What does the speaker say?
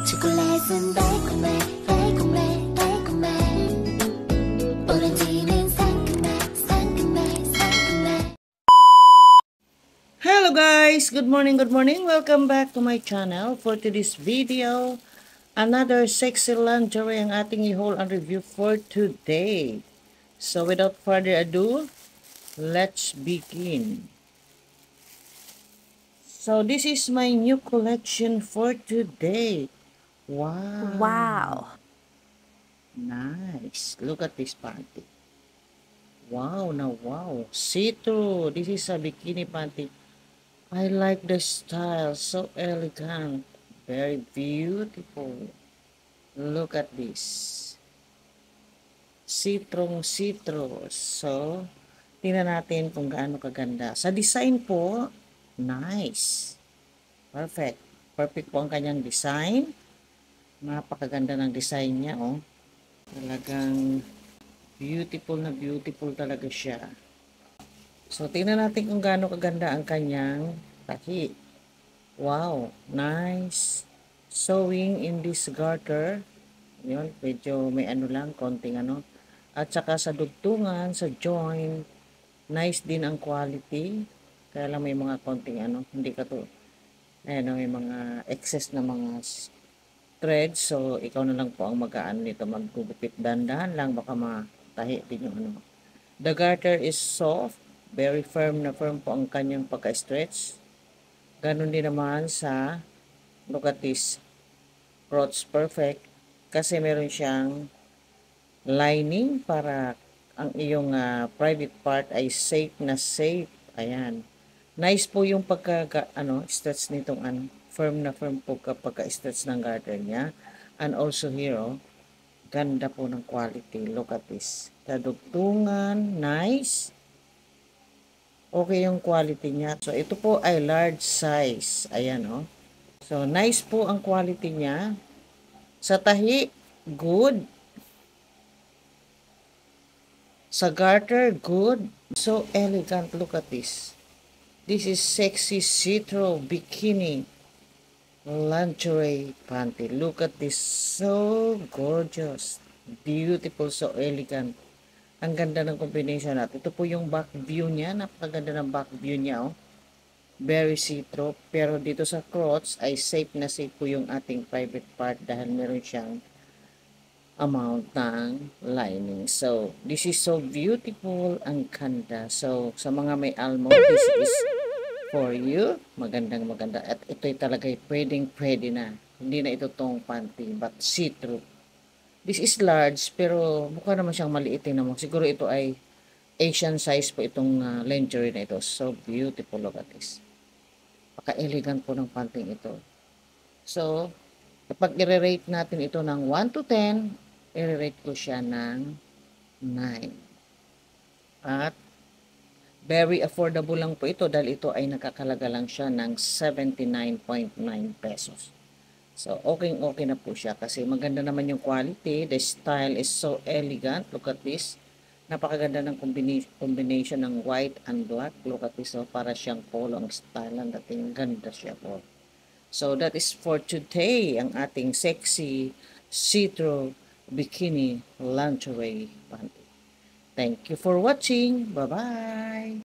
초콜릿은 달콤해 달콤해 달콤해 오렌지는 상큼해 상큼해 상큼해. Hello guys! Good morning, good morning! Welcome back to my channel. For today's video, another sexy lingerie ang ating i-haul and review for today. So without further ado, let's begin. So this is my new collection for today. Wow! Wow. Nice! Look at this panty. Wow na wow! See-through! This is a bikini panty. I like the style, so elegant, very beautiful. Look at this. See-through. So, tingnan natin kung gaano kaganda. Sa design po, nice. Perfect. Perfect po ang kanyang design. Napakaganda ng design niya, oh. Talagang beautiful na beautiful talaga siya. So, tingnan natin kung gaano kaganda ang kanyang tahi. Wow, nice. Sewing in this garter. Yun, medyo may ano lang, konting ano. At saka sa dugtungan, sa joint, nice din ang quality. Kaya lang may mga konting ano, hindi ka to, ayan, may mga excess na mga threads. So, ikaw na lang po ang mag-ano nito, maggugupit. Dandahan lang, baka matahi din yung ano. The garter is soft. Very firm na firm po ang kanyang pagka-stretch. Ganon din naman sa, look at this, crotch perfect. Kasi meron siyang lining para ang iyong private part ay safe na safe. Ayan. Nice po yung stretch nitong firm na firm po kapag stretch ng garter niya. And also here, oh, ganda po ng quality. Look at this. Kadugtungan, nice. Okay yung quality niya. So, ito po ay large size. Ayan, oh. So, nice po ang quality niya. Sa tahi, good. Sa garter, good. So elegant. Look at this. This is sexy see-through bikini lingerie panty. Look at this. So gorgeous. Beautiful. So elegant. Ang ganda ng combination natin. Ito po yung back view niya. Napakaganda ng back view niya, oh. Very see-through. Pero dito sa crotch ay safe na safe po yung ating private part dahil meron siyang amount ng lining. So, this is so beautiful. Ang ganda. So, sa mga may almond, this is for you. Magandang maganda. At ito'y talaga pwedeng-pwede na. Hindi na ito tong panty, but see-through. This is large, pero mukha naman siyang maliitin naman. Siguro ito ay Asian size po itong lingerie na ito. So beautiful. Look at this. Paka-elegant po ng panting ito. So, kapag i-rate natin ito ng 1 to 10, i-rate ko siya ng 9. At very affordable lang po ito dahil ito ay nakakalaga lang siya ng 79.9 pesos. So, okay na po siya kasi maganda naman yung quality. The style is so elegant. Look at this. Napakaganda ng combination ng white and black. Look at this. So, para siyang polo ang style ng dating. Ganda siya po. So, that is for today. Ang ating sexy see-through bikini lingerie panty. Thank you for watching. Bye-bye.